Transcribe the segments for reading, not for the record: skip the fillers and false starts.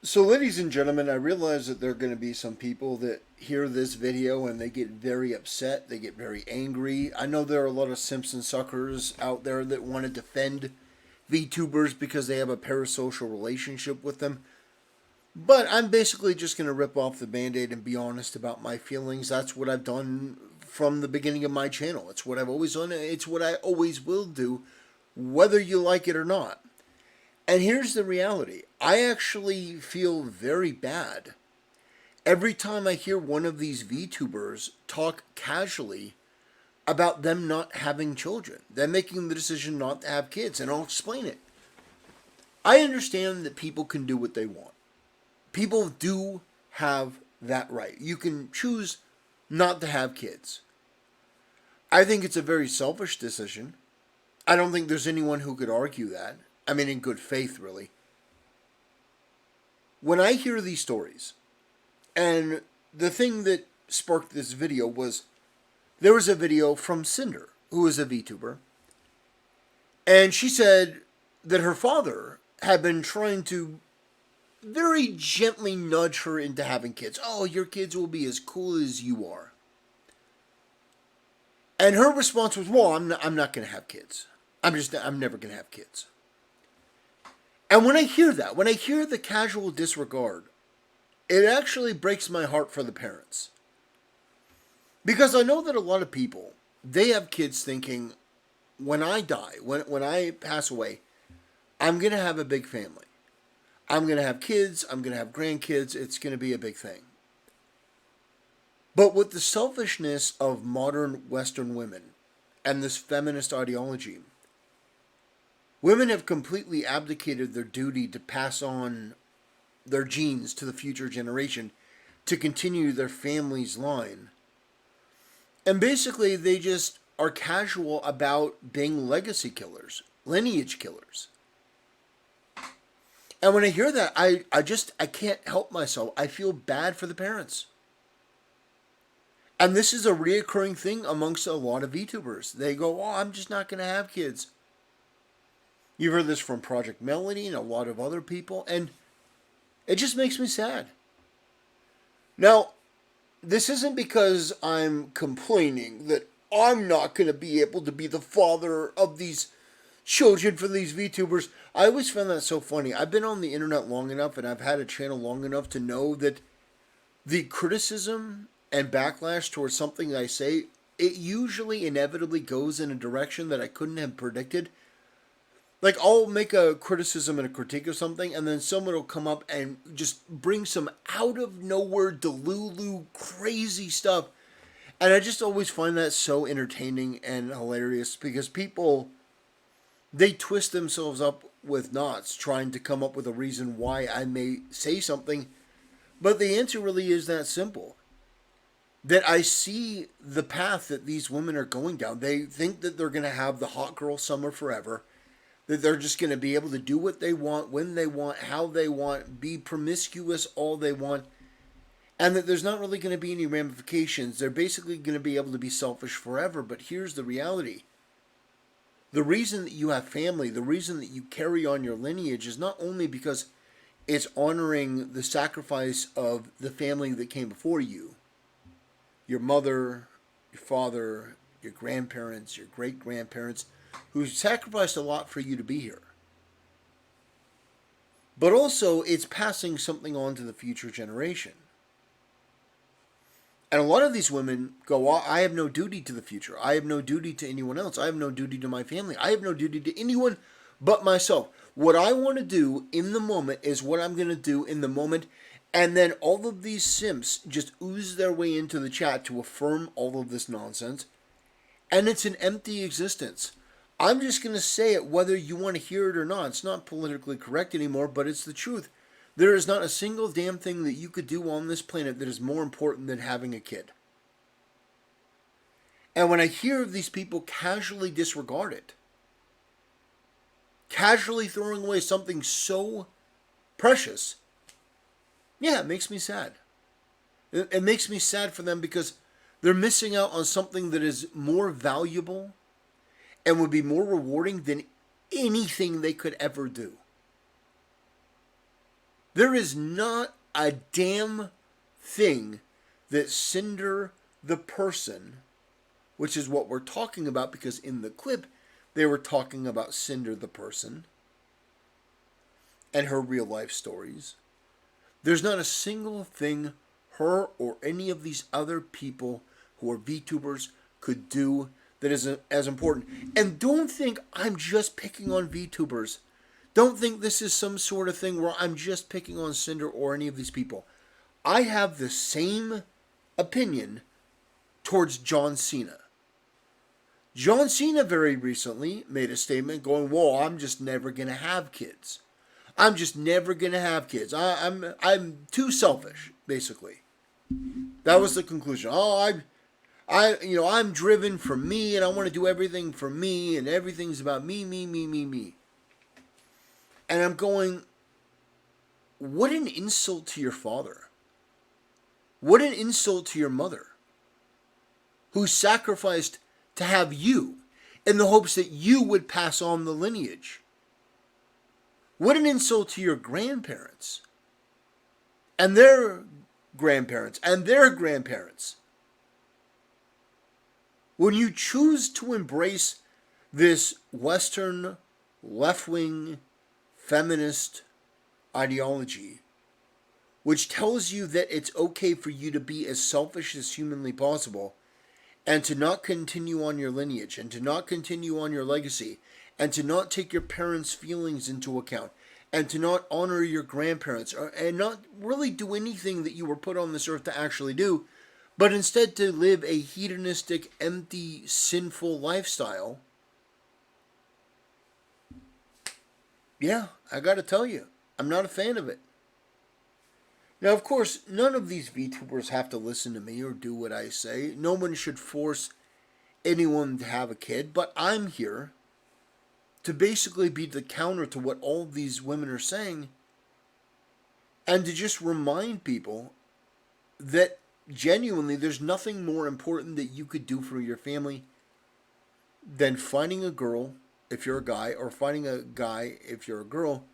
So, ladies and gentlemen, I realize that there are going to be some people that hear this video and they get very upset. They get very angry. I know there are a lot of Simpson suckers out there that want to defend VTubers because they have a parasocial relationship with them. But I'm basically just going to rip off the band aid and be honest about my feelings. That's what I've done from the beginning of my channel. It's what I've always done. It's what I always will do, whether you like it or not. And here's the reality. I actually feel very bad every time I hear one of these VTubers talk casually about them not having children, them making the decision not to have kids, and I'll explain it. I understand that people can do what they want. People do have that right. You can choose not to have kids. I think it's a very selfish decision. I don't think there's anyone who could argue that. I mean, in good faith, really. When I hear these stories, and the thing that sparked this video was there was a video from Cinder, who is a VTuber, and she said that her father had been trying to very gently nudge her into having kids. Oh, your kids will be as cool as you are. And her response was, well, I'm not going to have kids. I'm never going to have kids. And when I hear that, when I hear the casual disregard, it actually breaks my heart for the parents. Because I know that a lot of people, they have kids thinking, when I die, when I pass away, I'm going to have a big family. I'm going to have kids, I'm going to have grandkids, it's going to be a big thing. But with the selfishness of modern Western women and this feminist ideology, women have completely abdicated their duty to pass on their genes to the future generation to continue their family's line. And basically, they just are casual about being legacy killers, lineage killers. And when I hear that, I can't help myself. I feel bad for the parents. And this is a reoccurring thing amongst a lot of VTubers. They go, oh, I'm just not going to have kids. You've heard this from Project Melody and a lot of other people, and it just makes me sad. Now, this isn't because I'm complaining that I'm not going to be able to be the father of these children for these VTubers. I always found that so funny. I've been on the internet long enough and I've had a channel long enough to know that the criticism and backlash towards something I say, it usually inevitably goes in a direction that I couldn't have predicted. Like, I'll make a criticism and a critique of something, and then someone will come up and just bring some out-of-nowhere, delulu, crazy stuff. And I just always find that so entertaining and hilarious, because people, they twist themselves up with knots trying to come up with a reason why I may say something. But the answer really is that simple. That I see the path that these women are going down. They think that they're going to have the hot girl summer forever. That they're just going to be able to do what they want, when they want, how they want, be promiscuous all they want, and that there's not really going to be any ramifications. They're basically going to be able to be selfish forever. But here's the reality. The reason that you have family, the reason that you carry on your lineage is not only because it's honoring the sacrifice of the family that came before you, your mother, your father, your grandparents, your great-grandparents, who sacrificed a lot for you to be here. But also, it's passing something on to the future generation. And a lot of these women go, oh, I have no duty to the future. I have no duty to anyone else. I have no duty to my family. I have no duty to anyone but myself. What I want to do in the moment is what I'm going to do in the moment. And then all of these simps just ooze their way into the chat to affirm all of this nonsense. And it's an empty existence. I'm just going to say it whether you want to hear it or not. It's not politically correct anymore, but it's the truth. There is not a single damn thing that you could do on this planet that is more important than having a kid. And when I hear of these people casually disregard it, casually throwing away something so precious, yeah, it makes me sad. It makes me sad for them because they're missing out on something that is more valuable and would be more rewarding than anything they could ever do. There is not a damn thing that Cinder the person, which is what we're talking about, because in the clip they were talking about Cinder the person and her real life stories. There's not a single thing her or any of these other people who are VTubers could do that is as important. And don't think I'm just picking on VTubers. Don't think this is some sort of thing where I'm just picking on Cinder or any of these people. I have the same opinion towards John Cena. John Cena very recently made a statement going, "Whoa, I'm just never going to have kids. I'm just never going to have kids. I'm too selfish," basically. That was the conclusion. Oh, I'm driven for me, and I want to do everything for me, and everything's about me, me, me, me, me. And I'm going, what an insult to your father. What an insult to your mother, who sacrificed to have you in the hopes that you would pass on the lineage. What an insult to your grandparents and their grandparents and their grandparents. When you choose to embrace this Western left-wing feminist ideology, which tells you that it's okay for you to be as selfish as humanly possible and to not continue on your lineage and to not continue on your legacy and to not take your parents' feelings into account and to not honor your grandparents and not really do anything that you were put on this earth to actually do, but instead to live a hedonistic, empty, sinful lifestyle. Yeah, I gotta tell you, I'm not a fan of it. Now, of course, none of these VTubers have to listen to me or do what I say. No one should force anyone to have a kid, but I'm here to basically be the counter to what all of these women are saying and to just remind people that genuinely there's nothing more important that you could do for your family than finding a girl if you're a guy or finding a guy if you're a girl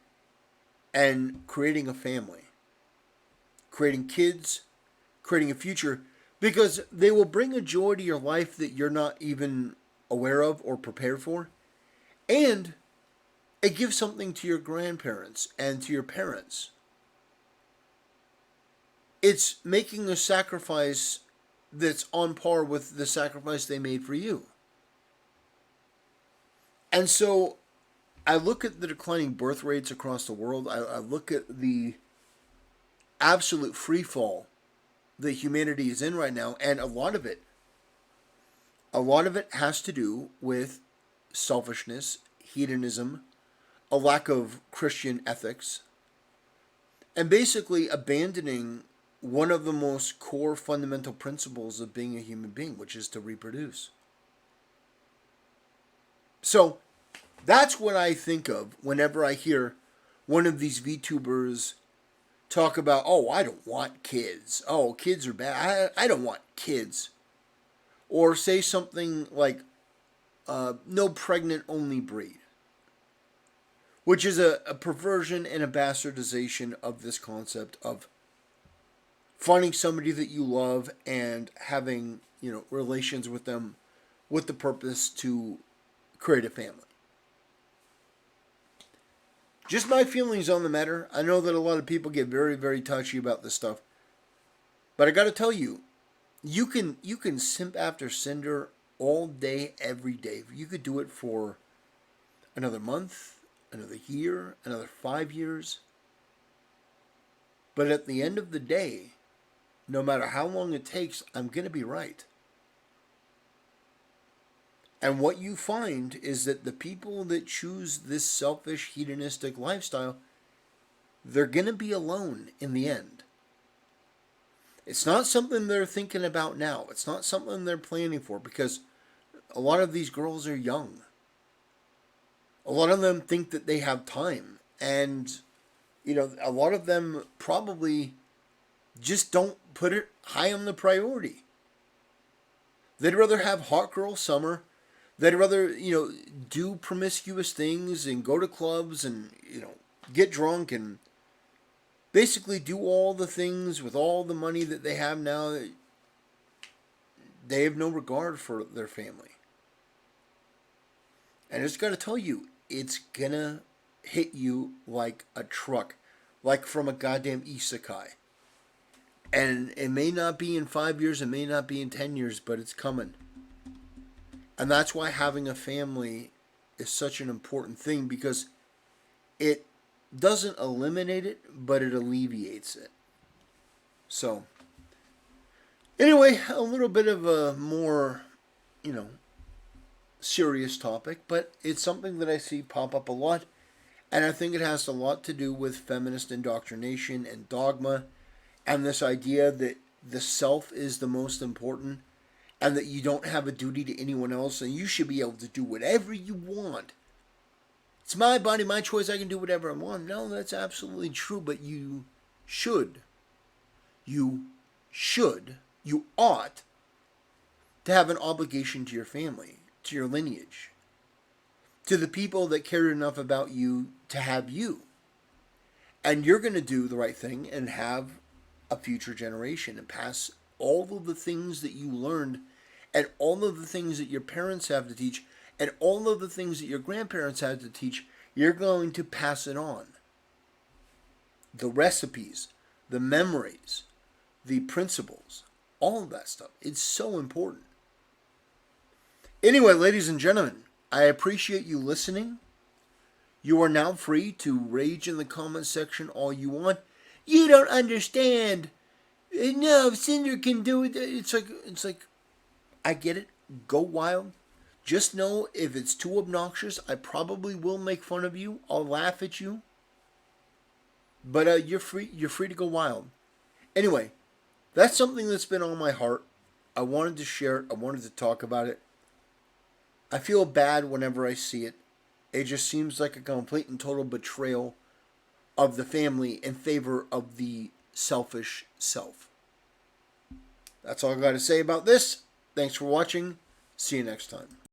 and creating a family. Creating kids, creating a future, because they will bring a joy to your life that you're not even aware of or prepared for. And it gives something to your grandparents and to your parents. It's making a sacrifice that's on par with the sacrifice they made for you. And so I look at the declining birth rates across the world. I look at the absolute free fall that humanity is in right now, and a lot of it has to do with selfishness, hedonism, a lack of Christian ethics, and basically abandoning one of the most core fundamental principles of being a human being, which is to reproduce. So that's what I think of whenever I hear one of these VTubers talk about, "Oh, I don't want kids. Oh, kids are bad. I don't want kids." Or say something like, "No pregnant, only breed." Which is a perversion and a bastardization of this concept of finding somebody that you love and having, relations with them with the purpose to create a family. Just my feelings on the matter. I know that a lot of people get very, very touchy about this stuff. But I gotta tell you, you can simp after Cinder all day, every day. You could do it for another month, another year, another 5 years. But at the end of the day, no matter how long it takes, I'm gonna be right. And what you find is that the people that choose this selfish, hedonistic lifestyle, they're going to be alone in the end. It's not something they're thinking about now. It's not something they're planning for, because a lot of these girls are young. A lot of them think that they have time. And, a lot of them probably just don't put it high on the priority. They'd rather have hot girl summer. They'd rather, do promiscuous things and go to clubs and, get drunk and basically do all the things with all the money that they have now. They have no regard for their family. And I just got to tell you, it's going to hit you like a truck, like from a goddamn isekai. And it may not be in 5 years, it may not be in 10 years, but it's coming. And that's why having a family is such an important thing, because it doesn't eliminate it, but it alleviates it. So, anyway, a little bit of a more, serious topic, but it's something that I see pop up a lot. And I think it has a lot to do with feminist indoctrination and dogma, and this idea that the self is the most important, and that you don't have a duty to anyone else, and you should be able to do whatever you want. It's my body, my choice, I can do whatever I want. No, that's absolutely true, but you should. You ought to have an obligation to your family, to your lineage, to the people that care enough about you to have you. And you're going to do the right thing and have a future generation and pass all of the things that you learned, and all of the things that your parents have to teach, and all of the things that your grandparents had to teach. You're going to pass it on. The recipes, the memories, the principles, all of that stuff. It's so important. Anyway, ladies and gentlemen, I appreciate you listening. You are now free to rage in the comment section all you want. You don't understand. No, Cinder can do it. It's like, I get it. Go wild. Just know if it's too obnoxious, I probably will make fun of you. I'll laugh at you. But you're free. You're free to go wild. Anyway, that's something that's been on my heart. I wanted to share it. I wanted to talk about it. I feel bad whenever I see it. It just seems like a complete and total betrayal of the family in favor of the selfish self. That's all I got to say about this. Thanks for watching. See you next time.